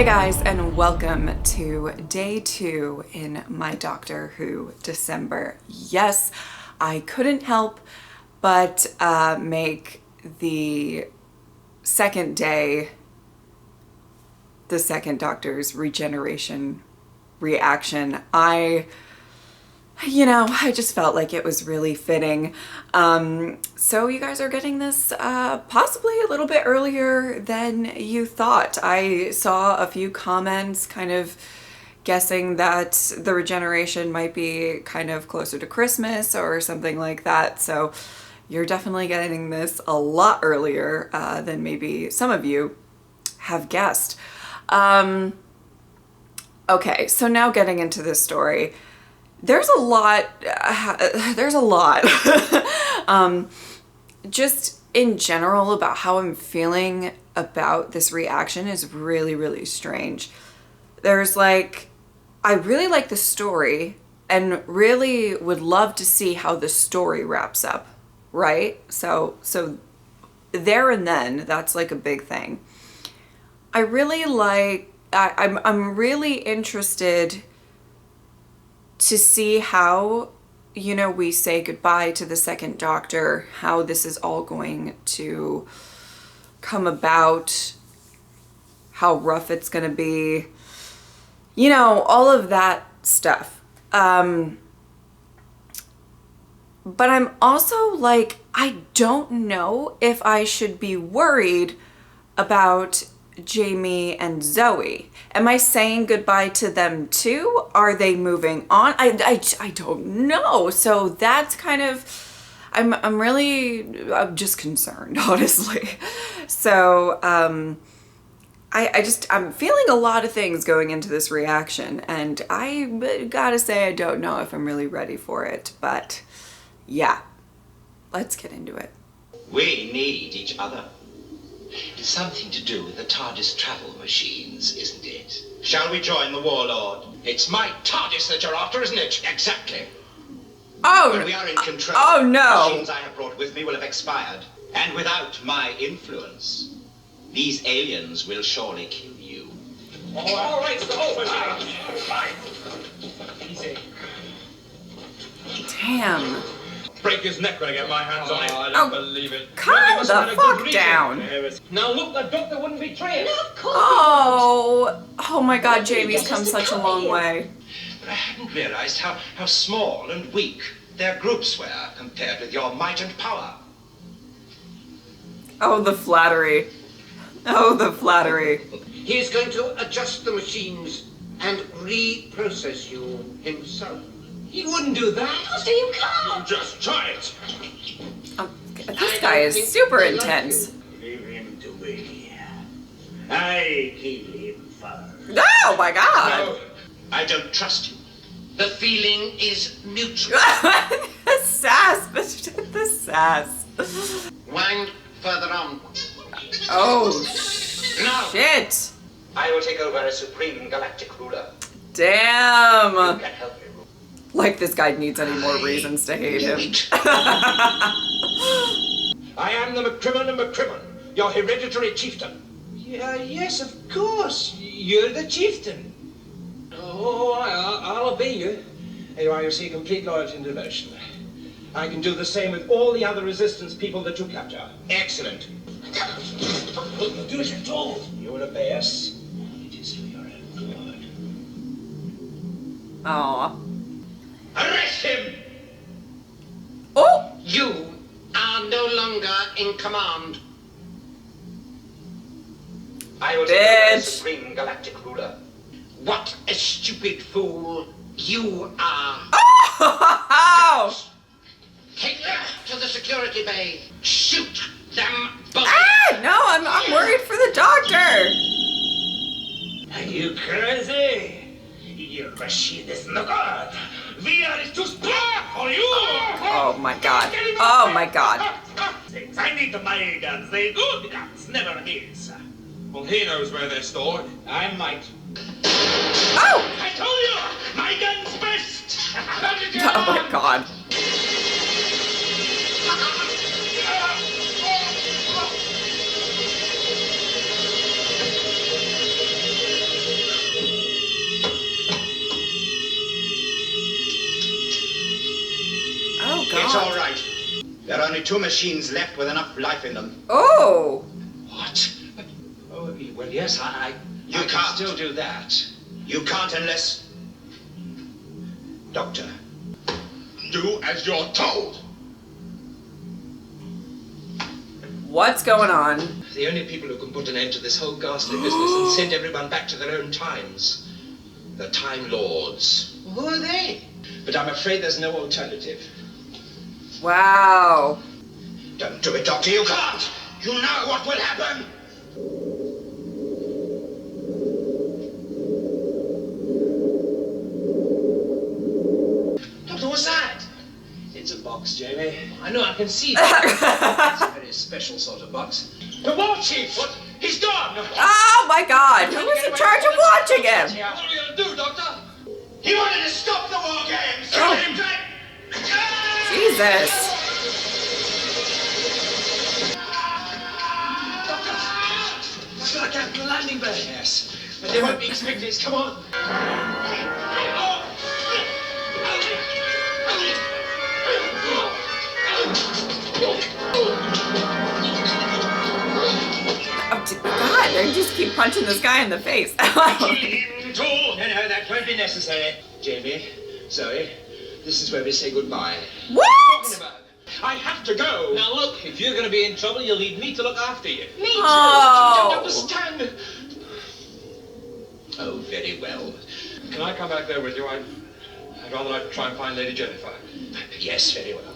Hey guys, and welcome to day 2 in my Doctor Who December. Yes, I couldn't help but make the second day the second Doctor's Regeneration reaction. I just felt like it was really fitting. So you guys are getting this possibly a little bit earlier than you thought. I saw a few comments kind of guessing that the Regeneration might be kind of closer to Christmas or something like that. So you're definitely getting this a lot earlier than maybe some of you have guessed. Okay, so now getting into this story. There's a lot, just in general about how I'm feeling about this reaction is really, really strange. There's like, I really like the story and really would love to see how the story wraps up, right? So there and then, that's like a big thing. I really like, I'm really interested to see how, we say goodbye to the second Doctor, how this is all going to come about, how rough it's going to be, all of that stuff. But I'm also like, I don't know if I should be worried about Jamie and Zoe. Am I saying goodbye to them too? Are they moving on? I don't know. So that's kind of, I'm just concerned, honestly. So I'm feeling a lot of things going into this reaction, and I gotta say I don't know if I'm really ready for it, but yeah, let's get into it. We need each other. It's something to do with the TARDIS travel machines, isn't it? Shall we join the Warlord? It's my TARDIS that you're after, isn't it? Exactly. Oh! When we are in control, oh no! the machines I have brought with me will have expired. And without my influence, these aliens will surely kill you. All right, fine. Easy. Damn. Break his neck when I get my hands on him. I don't believe it. Calm the fuck down. Now look, the Doctor wouldn't betray us. No, of course Oh my God, Jamie's come such a long way. But I hadn't realized how small and weak their groups were compared with your might and power. Oh, the flattery. Oh, the flattery. He is going to adjust the machines and reprocess you himself. He wouldn't do that. So you can't. Just try it. This guy is super intense. Leave him to me. I kill him first. Oh my God. No, I don't trust you. The feeling is mutual. The sass, but the sass. Wind further on. Oh, Now. shit. I will take over as Supreme Galactic Ruler. Damn. You can help me. Like this guy needs any more reasons to hate him. I am the McCrimmon, your hereditary chieftain. Yes, of course. You're the chieftain. Oh, I'll obey you. Anyway, you see complete loyalty and devotion. I can do the same with all the other resistance people that you capture. Excellent. You'll do as you're told. You will obey us. It is for your own good. Aw. Arrest him! Oh! You are no longer in command. I will take over as Bitch. Supreme Galactic Ruler. What a stupid fool you are. Oh! Take them to the security bay. Shoot them both. Ah! No, I'm worried for the Doctor. Are you crazy? Your machine is no good. We are too strong for you. Oh my God. Oh my God. I need my guns. They good guns, never his. Well, he knows where they're stored. I might. Oh! I told you, my guns best. Oh my God. There are only 2 machines left with enough life in them. Oh! What? Oh, well, yes, I You can can't. still do that. You can't unless... Doctor. Do as you're told. What's going on? The only people who can put an end to this whole ghastly business and send everyone back to their own times. The Time Lords. Who are they? But I'm afraid there's no alternative. Wow. Don't do it, Doctor. You can't. You know what will happen. Doctor, what's that? It's a box, Jamie. I know, I can see that. It's a very special sort of box. The War Chief! What? He's gone! Oh my god! Who was in charge of watching him? What are we gonna do, Doctor? He wanted to stop the war games. Oh. Him to... Jesus. Doctor, I got the landing bay. Yes, but they won't be expecting us. Come on. God, they just keep punching this guy in the face. No, that won't be necessary. Jamie, Zoe, this is where we say goodbye. What? I have to go. Now look, if you're going to be in trouble, you'll need me to look after you. Me too. You don't Oh. understand. Oh, very well. Can I come back there with you? I'd rather not try and find Lady Jennifer. Yes, very well.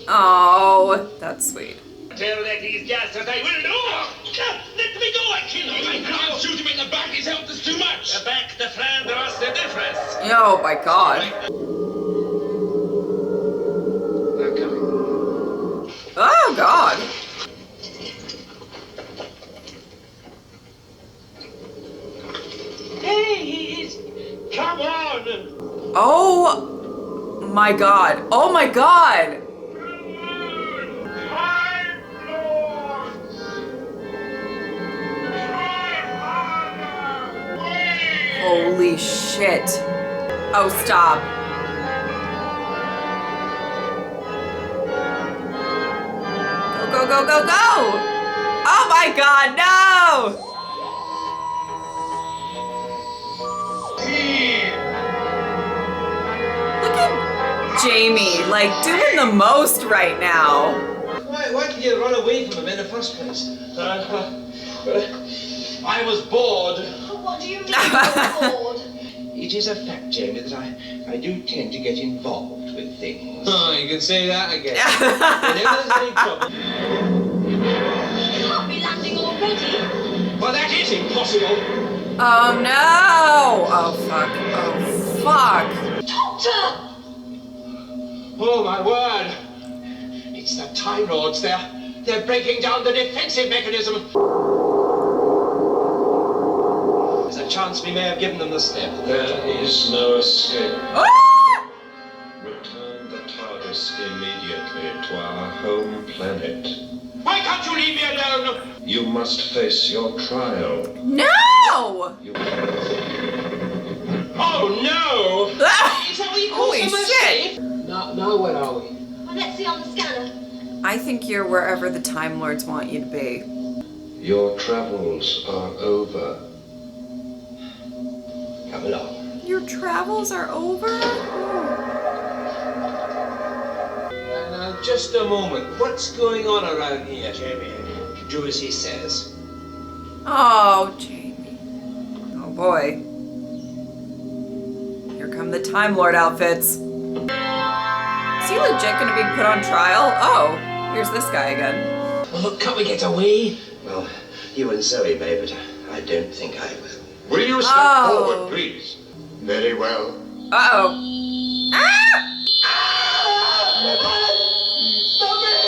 Oh, that's sweet. Tell that he's just what I will do. Let me go, I kill him. I can't shoot him in the back. He's helped us too much. The back, the front, what's the difference? Oh my god. I'm coming. Oh god. Hey, he's... Come on. Oh my god. Oh my god. Holy shit. Oh, stop. Go, go, go, go, go! Oh my god, no! Look at Jamie, like, doing the most right now. Why did you run away from him in the first place? I was bored. What do you mean you're bored? It is a fact, Jamie, that I do tend to get involved with things. Oh, you can say that again. Whenever there's any trouble. You can't be landing already. Well, that is impossible. Oh no! Oh fuck. Oh fuck. Doctor! Oh, my word. It's the Time Lords. They're breaking down the defensive mechanism. There's a chance we may have given them the slip. There is no escape. Ah! Return the TARDIS immediately to our home planet. Why can't you leave me alone? You must face your trial. No! You... Oh, no! Ah! Is that what you call Holy some shit! mercy? Now where are we? Well, let's see on the scanner. I think you're wherever the Time Lords want you to be. Your travels are over. Come along. Your travels are over? Now, just a moment. What's going on around here? Jamie, do as he says. Oh, Jamie. Oh boy. Here come the Time Lord outfits. Is he legit gonna be put on trial? Oh, here's this guy again. Well, look, can't we get away? Well, you and Zoe may, but I don't think I will. Will you step Oh. forward, please? Very well. Uh-oh. Ah! Stop it!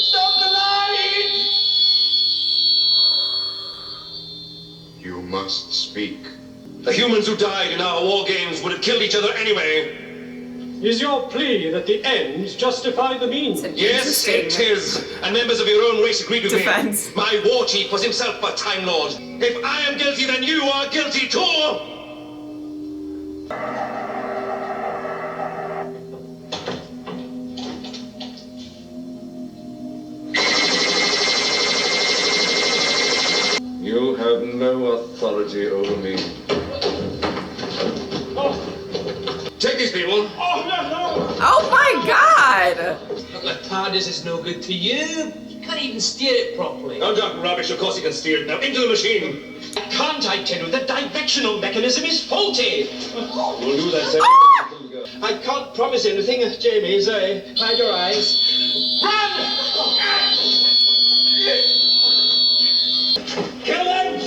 Stop the line! You must speak. The humans who died in our war games would have killed each other anyway. Is your plea that the ends justify the means? Yes, it is. And members of your own race agreed with Defense. me. My war chief was himself a Time Lord. If I am guilty, then you are guilty too. Look, the TARDIS is no good to you. You can't even steer it properly. Don't talk rubbish. Of course he can steer it now. Into the machine. Can't I tell you? The directional mechanism is faulty. We'll do that same. I can't promise anything, Jamie. Zoe, hide your eyes. Run! Kill them!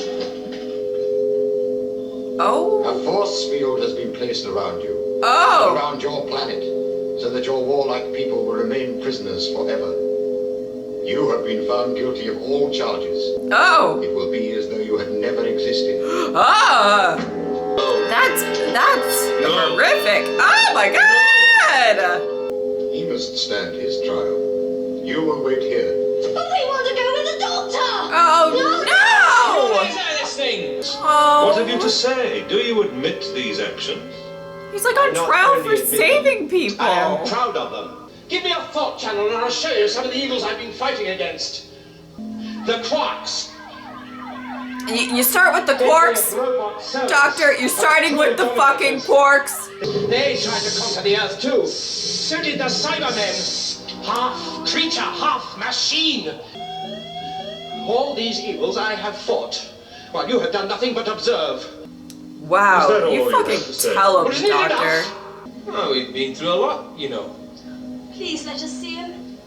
Oh. A force field has been placed around you. Oh. Around your planet, so that your warlike people will remain prisoners forever. You have been found guilty of all charges. Oh. It will be as though you had never existed. Ah. That's horrific. Oh my god. He must stand his trial. You will wait here. But we want to go with the doctor! Oh no! Get out of this thing! Oh. What have you to say? Do you admit these actions? He's like on Not trial only for admit them, saving people. I am proud of them. Give me a thought channel and I'll show you some of the evils I've been fighting against. The quarks. You start with the quarks, Doctor. You're starting with the fucking quarks. They tried to conquer the Earth too. So did the Cybermen. Half creature, half machine. All these evils I have fought, while you have done nothing but observe. Wow, Is that all you you fucking have to say? tell him, Isn't it Doctor. enough? Oh, we've been through a lot, you know. Please let us see him.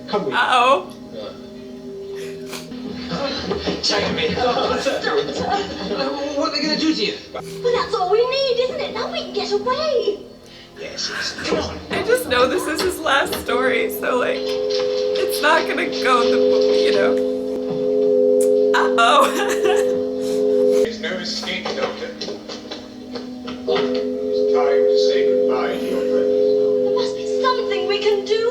Come with me. Uh-oh. Jamie. What are they going to do to you? But that's all we need, isn't it? Now we can get away. Yes, yes. Come on. I just know this is his last story, so like, it's not gonna go Uh-oh. There's no escape, Doctor. It's time to say goodbye to your friends. There must be something we can do.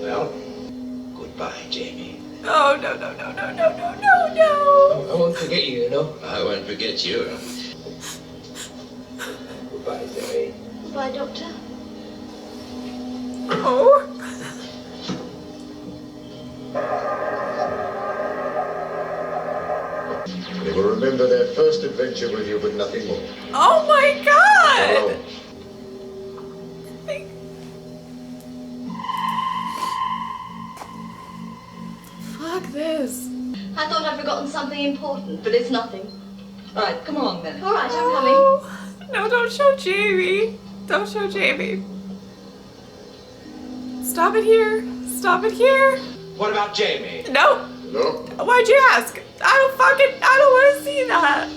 Well, goodbye, Jamie. Oh, no. I won't forget you, you know. I won't forget you. Goodbye, Zoe. Goodbye, Doctor. Oh. They will remember their first adventure with you, but nothing more. Oh my god! Alone. Fuck this. I thought I'd forgotten something important, but it's nothing. All right, come along then. All right, I'm coming. Oh. No, don't show Jamie. Don't show Jamie. Stop it here. Stop it here. What about Jamie? No. No? Why'd you ask? I don't want to see that.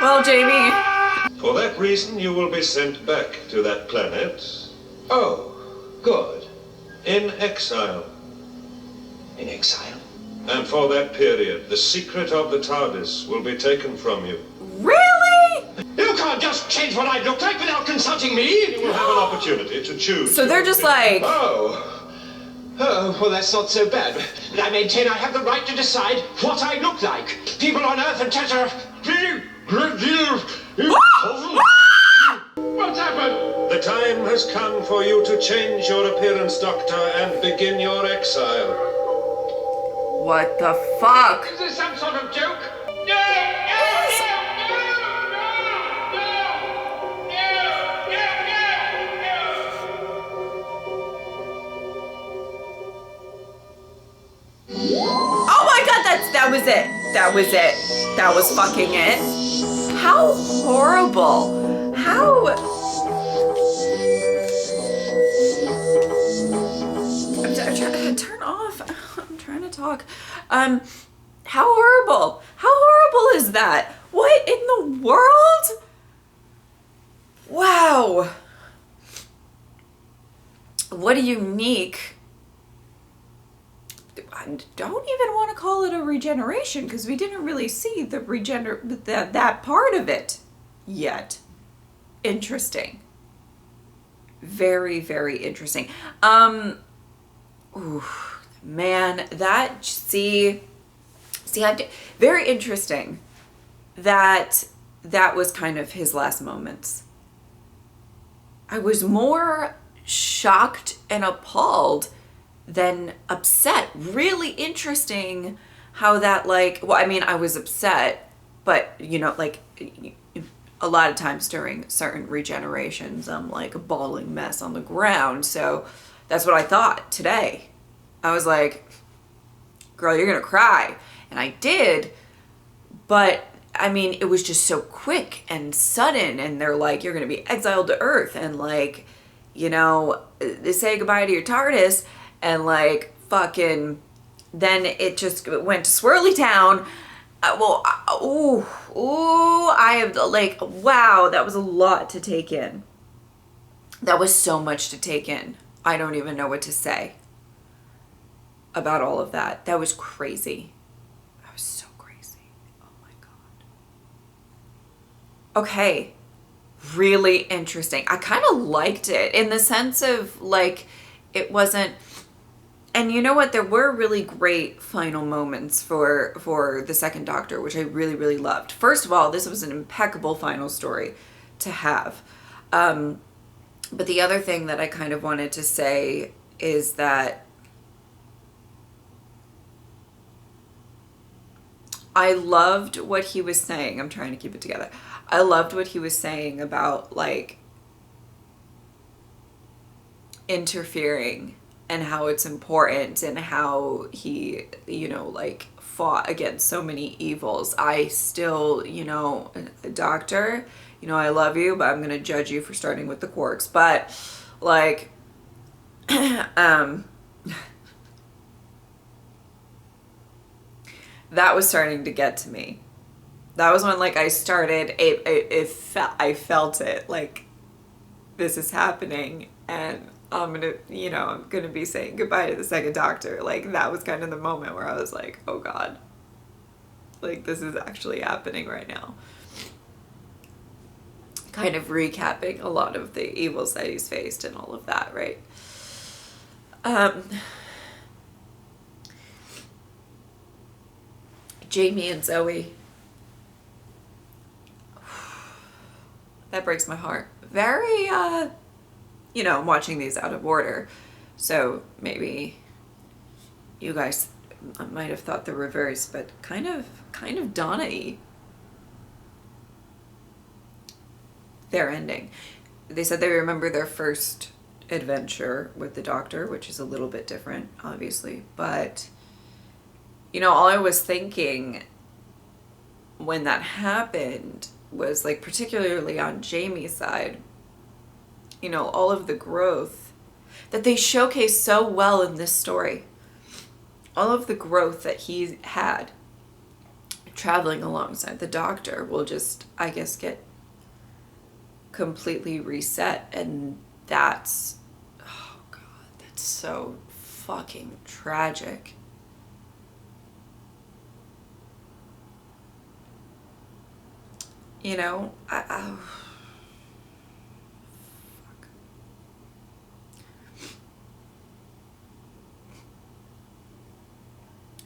Well, Jamie. For that reason, you will be sent back to that planet Oh, good. in exile. In exile? And for that period, the secret of the TARDIS will be taken from you. Really? You can't just change what I look like without consulting me. You will have an opportunity to choose. So they're just like, Oh, well, that's not so bad. But I maintain I have the right to decide what I look like. People on Earth and Tetra. What's happened? The time has come for you to change your appearance, Doctor, and begin your exile. what the fuck? Is this some sort of joke? Oh my god, that was it. That was it. That was fucking it. How horrible. How... I'm trying to turn off. I'm trying to talk. How horrible. How horrible is that? What in the world? Wow. What a unique... I don't even want to call it a regeneration because we didn't really see the that part of it yet. Interesting. Very, very interesting. Ooh, man, that very interesting that was kind of his last moments. I was more shocked and appalled than upset. Really interesting how that, like, well, I mean, I was upset, but, you know, like, a lot of times during certain regenerations, I'm like a bawling mess on the ground. So that's what I thought today. I was like, girl, you're gonna cry. And I did, but I mean, it was just so quick and sudden. And they're like, you're gonna be exiled to Earth, and like, you know, they say goodbye to your TARDIS, and like, fucking, then it just went to Swirly Town. I have, like, wow, that was a lot to take in. That was so much to take in. I don't even know what to say about all of that. That was crazy. That was so crazy. Oh my God. Okay. Really interesting. I kind of liked it in the sense of, like, it wasn't. And you know what? There were really great final moments for the second Doctor, which I really, really loved. First of all, this was an impeccable final story to have. But the other thing that I kind of wanted to say is that I loved what he was saying. I'm trying to keep it together. I loved what he was saying about, like, interfering and how it's important, and how he, you know, like, fought against so many evils. I still, you know, Doctor, you know, I love you, but I'm gonna judge you for starting with the quarks. But, like, that was starting to get to me. That was when, like, I started, I felt it, like, this is happening, and I'm gonna be saying goodbye to the second Doctor. Like, that was kind of the moment where I was like, oh God, like, this is actually happening right now. Kind of recapping a lot of the evils that he's faced and all of that, right? Jamie and Zoe. That breaks my heart. Very, you know, I'm watching these out of order, so maybe you guys might have thought the reverse, but kind of Donna-y. Their ending. They said they remember their first adventure with the Doctor, which is a little bit different, obviously, but, you know, all I was thinking when that happened was, like, particularly on Jamie's side, you know, all of the growth that they showcase so well in this story. All of the growth that he had traveling alongside the Doctor will just, I guess, get completely reset. And that's, oh God, that's so fucking tragic. You know,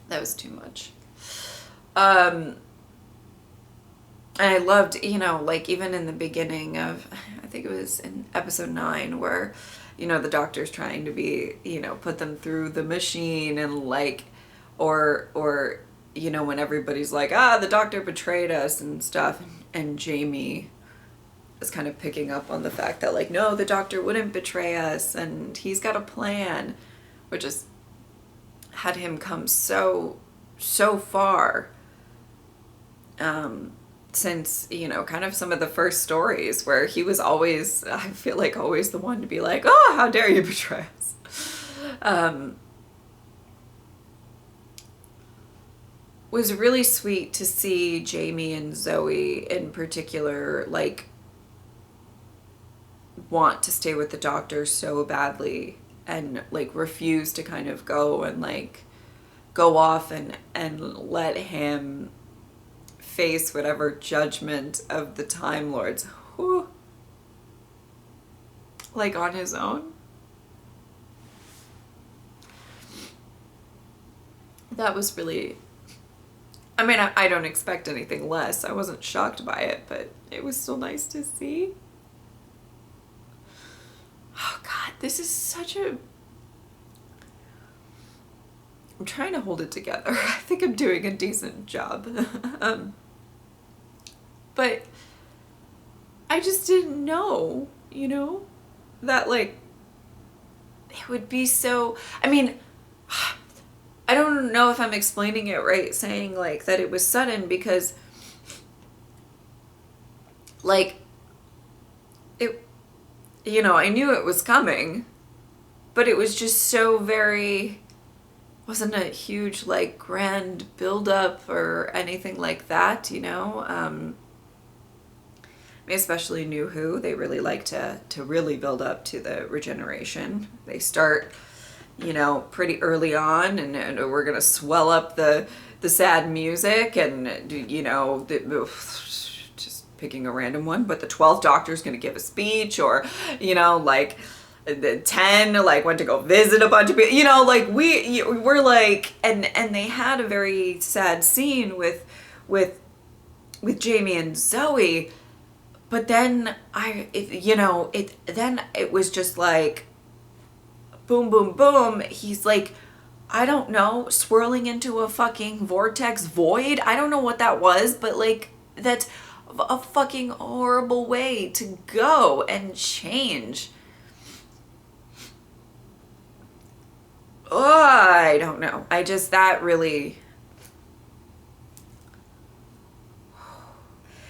that was too much. And I loved, you know, like, even in the beginning of, I think it was in episode 9, where, you know, the Doctor's trying to be, you know, put them through the machine, and, like, or, you know, when everybody's like, the Doctor betrayed us and stuff, and Jamie is kind of picking up on the fact that, like, no, the Doctor wouldn't betray us, and he's got a plan, which is, had him come so far, since, you know, kind of some of the first stories where he was always, I feel like, always the one to be like, oh, how dare you betray us. Was really sweet to see Jamie and Zoe in particular, like, want to stay with the Doctor so badly, and, like, refuse to kind of go and, like, go off and let him face whatever judgment of the Time Lords, like, on his own. That was really, I mean, I don't expect anything less. I wasn't shocked by it, but it was still nice to see. Oh God, this is such a, I'm trying to hold it together. I think I'm doing a decent job. But I just didn't know, you know, that like it would be so, I mean, I don't know if I'm explaining it right, saying like that it was sudden, because like it, you know, I knew it was coming, but it was just so very, wasn't a huge like grand buildup or anything like that, you know. I mean, especially New Who, they really like to really build up to the Regeneration. They start, you know, pretty early on, and we're gonna swell up the sad music, and you know, just picking a random one, but the 12th Doctor's gonna give a speech, or you know, like the 10 like went to go visit a bunch of people, you know, like we're like, and they had a very sad scene with Jamie and Zoe, but then then it was just like boom, boom, boom. He's like, I don't know, swirling into a fucking vortex void. I don't know what that was, but like, that's a fucking horrible way to go and change. Oh, I don't know. I just, that really,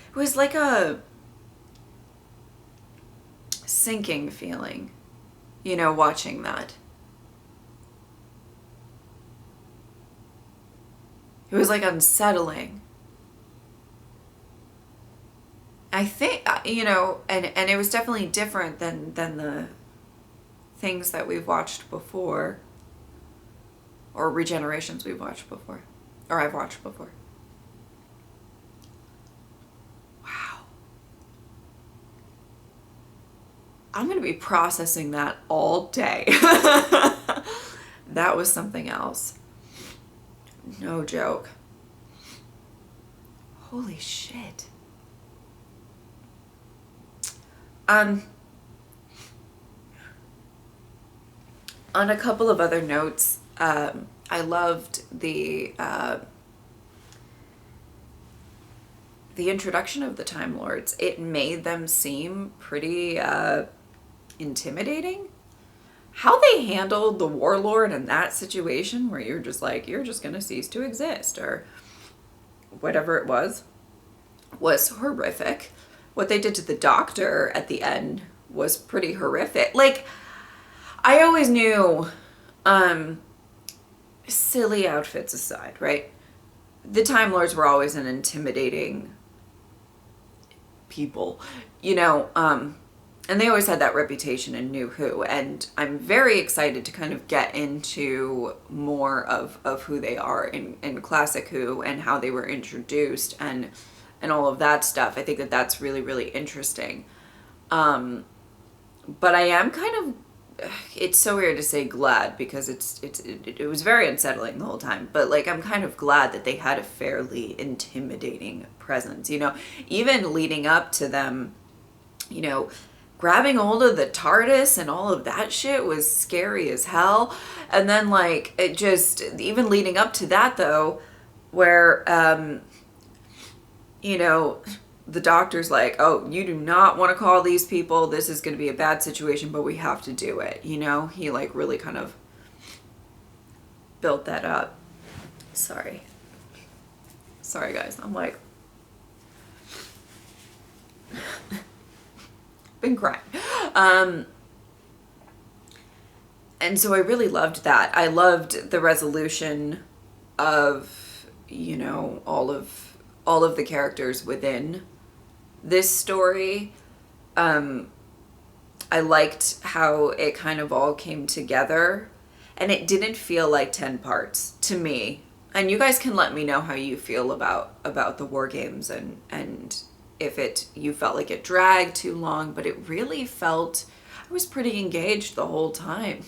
it was like a sinking feeling, you know, watching that. It was like unsettling. I think, you know, and it was definitely different than the things that we've watched before, or regenerations we've watched before, or I've watched before. Wow. I'm going to be processing that all day. That was something else. No joke. Holy shit. On a couple of other notes, I loved the introduction of the Time Lords. It made them seem pretty intimidating. How they handled the Warlord in that situation, where you're just like, you're just gonna cease to exist, or whatever it was horrific. What they did to the Doctor at the end was pretty horrific. Like, I always knew, silly outfits aside, right? The Time Lords were always an intimidating people, you know, and they always had that reputation in New Who, and I'm very excited to kind of get into more of who they are in Classic Who, and how they were introduced, and all of that stuff. I think that that's really, really interesting. But I am kind of, it's so weird to say glad, because it was very unsettling the whole time, but like, I'm kind of glad that they had a fairly intimidating presence, you know, even leading up to them, you know, grabbing hold of the TARDIS and all of that shit was scary as hell. And then like, it just, even leading up to that though, where, you know, the Doctor's like, oh, you do not want to call these people, this is going to be a bad situation, but we have to do it, you know? He like really kind of built that up. Sorry guys, I'm like been crying. And so I really loved that. I loved the resolution of, you know, all of the characters within this story. I liked how it kind of all came together, and it didn't feel like 10 parts to me. And you guys can let me know how you feel about the War Games, and if you felt like it dragged too long, but it really felt, I was pretty engaged the whole time.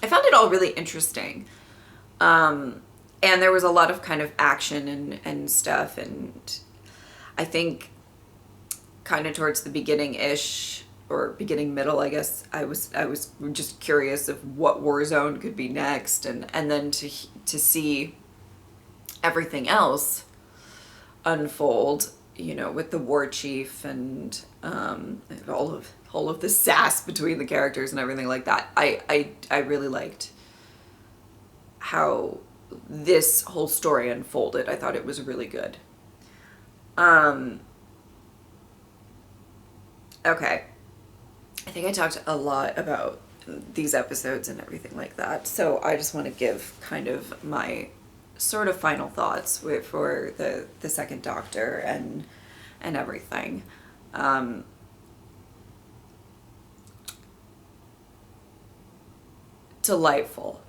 I found it all really interesting. And there was a lot of kind of action and stuff, and I think kind of towards the beginning-ish, or beginning middle, I guess, I was just curious of what Warzone could be next, and then to see everything else unfold, you know, with the war chief and all of the sass between the characters and everything like that. I really liked how this whole story unfolded. I thought it was really good. Okay. I think I talked a lot about these episodes and everything like that. So I just want to give kind of my sort of final thoughts for the second Doctor and everything. Delightful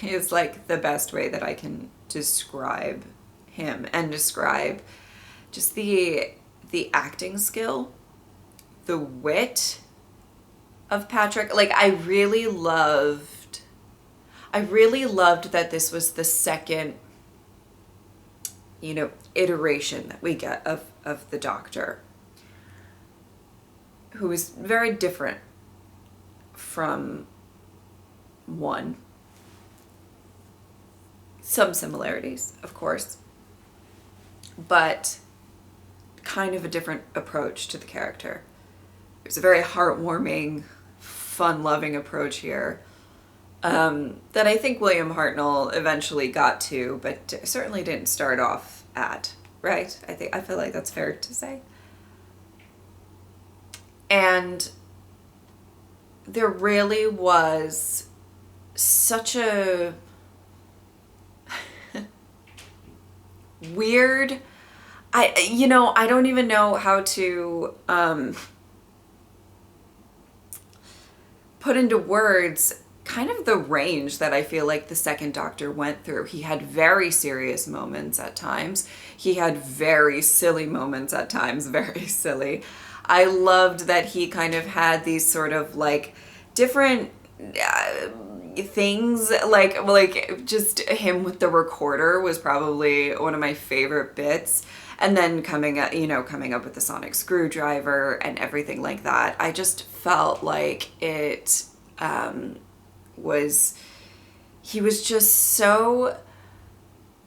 is like the best way that I can describe him, and describe just the acting skill, the wit of Patrick. Like, I really loved that this was the second, you know, iteration that we get of the Doctor, who is very different from one. Some similarities, of course, but kind of a different approach to the character. It was a very heartwarming, fun-loving approach here, that I think William Hartnell eventually got to, but certainly didn't start off at, right? I feel like that's fair to say. And there really was such a weird, I don't even know how to put into words kind of the range that I feel like the second Doctor went through. He had very serious moments at times. He had very silly moments at times, very silly. I loved that he kind of had these sort of like different things, like just him with the recorder was probably one of my favorite bits. And then coming up with the sonic screwdriver and everything like that. I just felt like it he was just so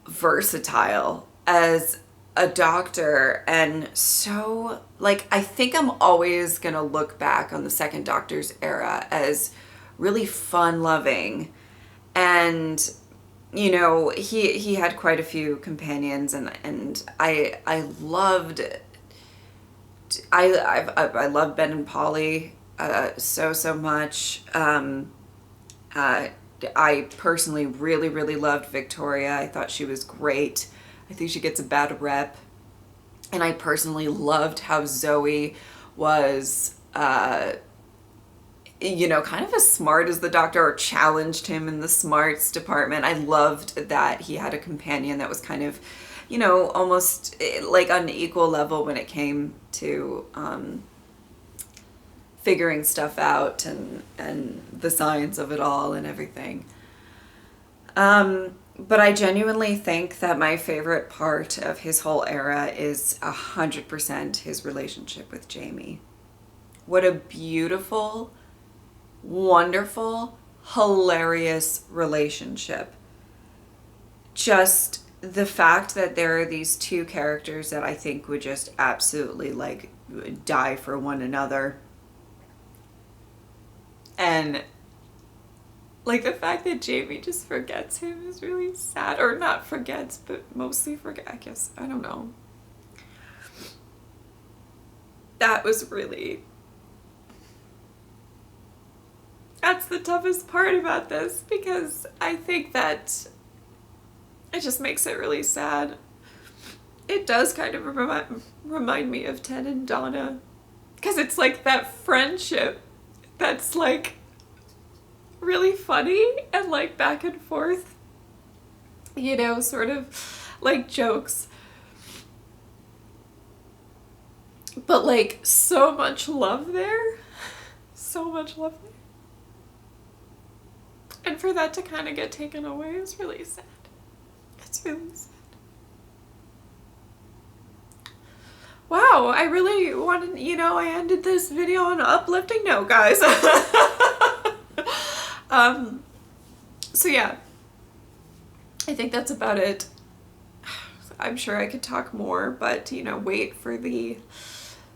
versatile as a Doctor, and so, like, I think I'm always gonna look back on the second Doctor's era as really fun-loving, and you know, he had quite a few companions, and I loved Ben and Polly so much. I personally really loved Victoria. I thought she was great. I think she gets a bad rep, and I personally loved how Zoe was you know, kind of as smart as the Doctor, or challenged him in the smarts department. I loved that he had a companion that was kind of, you know, almost like on an equal level when it came to figuring stuff out and the science of it all and everything. But I genuinely think that my favorite part of his whole era is 100% his relationship with Jamie. What a beautiful, wonderful, hilarious relationship. Just the fact that there are these two characters that I think would just absolutely like die for one another. And like the fact that Jamie just forgets him is really sad. Or not forgets, but mostly forget, I guess. I don't know. That was really... That's the toughest part about this, because I think that it just makes it really sad. It does kind of remind me of Ted and Donna, because it's like that friendship that's like really funny and like back and forth, you know, sort of like jokes, but like so much love there, so much love there. And for that to kind of get taken away is really sad. It's really sad. Wow, wow, I really wanted, you know, I ended this video on an uplifting note, guys. So yeah, I think that's about it. I'm sure I could talk more, but, you know, wait for the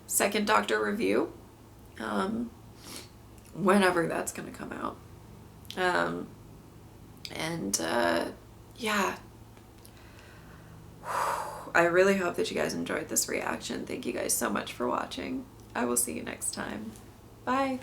second Doctor review, whenever that's gonna come out. Yeah, I really hope that you guys enjoyed this reaction. Thank you guys so much for watching. I will see you next time. Bye.